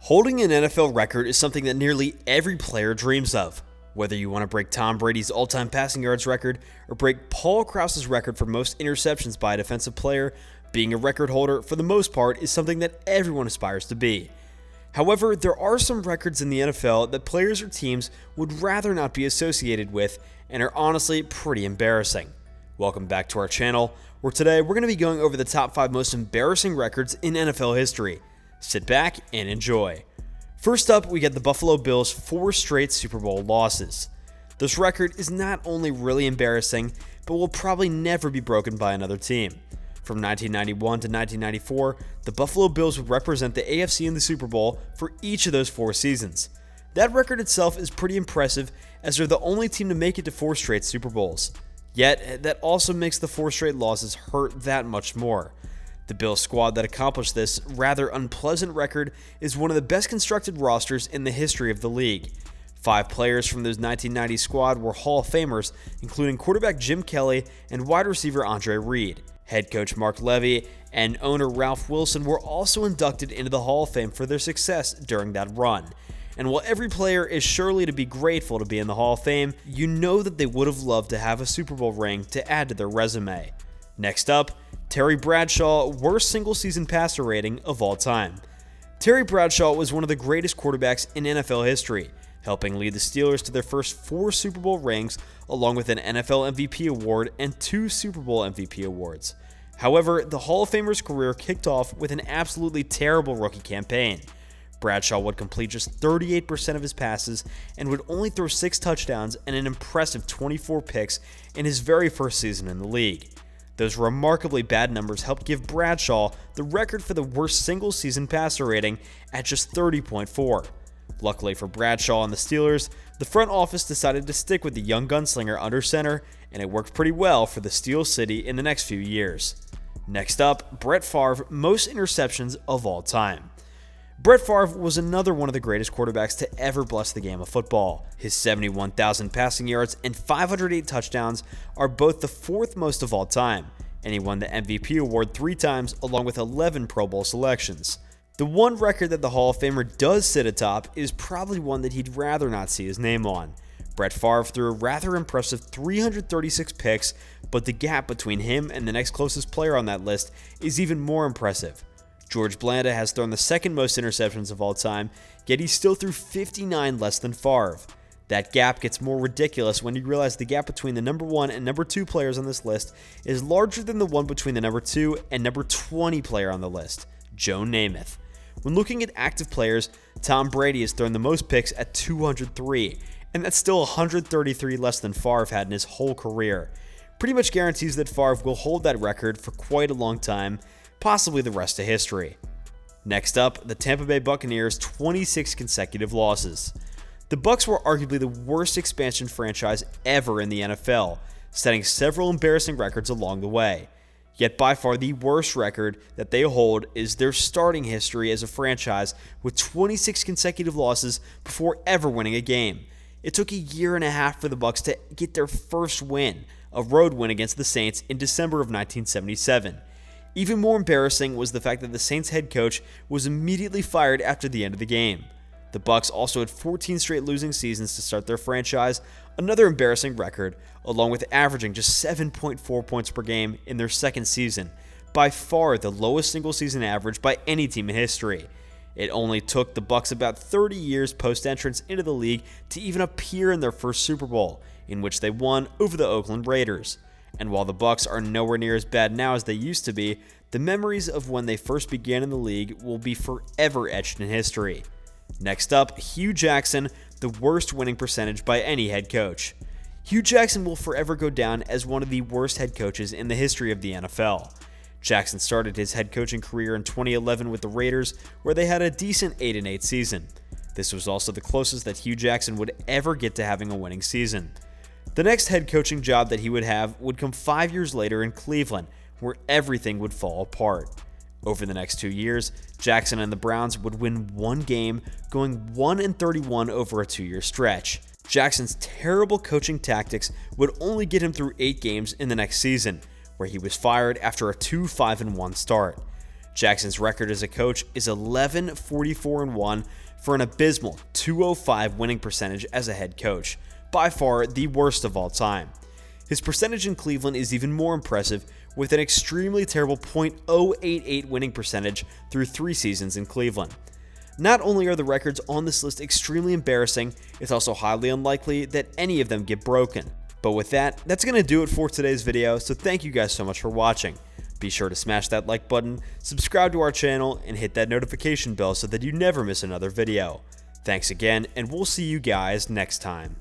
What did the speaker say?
Holding an NFL record is something that nearly every player dreams of. Whether you want to break Tom Brady's all-time passing yards record or break Paul Krause's record for most interceptions by a defensive player, being a record holder for the most part is something that everyone aspires to be. However, there are some records in the NFL that players or teams would rather not be associated with and are honestly pretty embarrassing. Welcome back to our channel, where today we're going to be going over the top 5 most embarrassing records in NFL history. Sit back and enjoy. First up, we get the Buffalo Bills' 4 straight Super Bowl losses. This record is not only really embarrassing, but will probably never be broken by another team. From 1991 to 1994, the Buffalo Bills would represent the AFC in the Super Bowl for each of those 4 seasons. That record itself is pretty impressive, as they're the only team to make it to 4 straight Super Bowls. Yet, that also makes the 4 straight losses hurt that much more. The Bills squad that accomplished this rather unpleasant record is one of the best constructed rosters in the history of the league. 5 players from those 1990 squad were Hall of Famers, including quarterback Jim Kelly and wide receiver Andre Reed. Head coach Mark Levy and owner Ralph Wilson were also inducted into the Hall of Fame for their success during that run. And while every player is surely to be grateful to be in the Hall of Fame, you know that they would have loved to have a Super Bowl ring to add to their resume. Next up, Terry Bradshaw, worst single-season passer rating of all time. Terry Bradshaw was one of the greatest quarterbacks in NFL history, helping lead the Steelers to their first 4 Super Bowl rings, along with an NFL MVP award and 2 Super Bowl MVP awards. However, the Hall of Famer's career kicked off with an absolutely terrible rookie campaign. Bradshaw would complete just 38% of his passes and would only throw 6 touchdowns and an impressive 24 picks in his very first season in the league. Those remarkably bad numbers helped give Bradshaw the record for the worst single-season passer rating at just 30.4. Luckily for Bradshaw and the Steelers, the front office decided to stick with the young gunslinger under center, and it worked pretty well for the Steel City in the next few years. Next up, Brett Favre, most interceptions of all time. Brett Favre was another one of the greatest quarterbacks to ever bless the game of football. His 71,000 passing yards and 508 touchdowns are both the 4th most of all time, and he won the MVP award 3 times along with 11 Pro Bowl selections. The one record that the Hall of Famer does sit atop is probably one that he'd rather not see his name on. Brett Favre threw a rather impressive 336 picks, but the gap between him and the next closest player on that list is even more impressive. George Blanda has thrown the 2nd most interceptions of all time, yet he still threw 59 less than Favre. That gap gets more ridiculous when you realize the gap between the number 1 and number 2 players on this list is larger than the one between the number 2 and number 20 player on the list, Joe Namath. When looking at active players, Tom Brady has thrown the most picks at 203, and that's still 133 less than Favre had in his whole career. Pretty much guarantees that Favre will hold that record for quite a long time, possibly the rest of history. Next up, the Tampa Bay Buccaneers' 26 consecutive losses. The Bucs were arguably the worst expansion franchise ever in the NFL, setting several embarrassing records along the way. Yet by far the worst record that they hold is their starting history as a franchise with 26 consecutive losses before ever winning a game. It took a year and a half for the Bucs to get their first win, a road win against the Saints in December of 1977. Even more embarrassing was the fact that the Saints head coach was immediately fired after the end of the game. The Bucs also had 14 straight losing seasons to start their franchise, another embarrassing record, along with averaging just 7.4 points per game in their 2nd season, by far the lowest single-season average by any team in history. It only took the Bucs about 30 years post-entrance into the league to even appear in their first Super Bowl, in which they won over the Oakland Raiders. And while the Bucs are nowhere near as bad now as they used to be, the memories of when they first began in the league will be forever etched in history. Next up, Hugh Jackson, the worst winning percentage by any head coach. Hugh Jackson will forever go down as one of the worst head coaches in the history of the NFL. Jackson started his head coaching career in 2011 with the Raiders, where they had a decent 8-8 season. This was also the closest that Hugh Jackson would ever get to having a winning season. The next head coaching job that he would have would come 5 years later in Cleveland, where everything would fall apart. Over the next 2 years, Jackson and the Browns would win 1 game, going 1-31 over a 2-year stretch. Jackson's terrible coaching tactics would only get him through 8 games in the next season, where he was fired after a 2-5-1 start. Jackson's record as a coach is 11-44-1 for an abysmal .205 winning percentage as a head coach, by far the worst of all time. His percentage in Cleveland is even more impressive, with an extremely terrible .088 winning percentage through 3 seasons in Cleveland. Not only are the records on this list extremely embarrassing, it's also highly unlikely that any of them get broken. But with that, that's going to do it for today's video, so thank you guys so much for watching. Be sure to smash that like button, subscribe to our channel, and hit that notification bell so that you never miss another video. Thanks again, and we'll see you guys next time.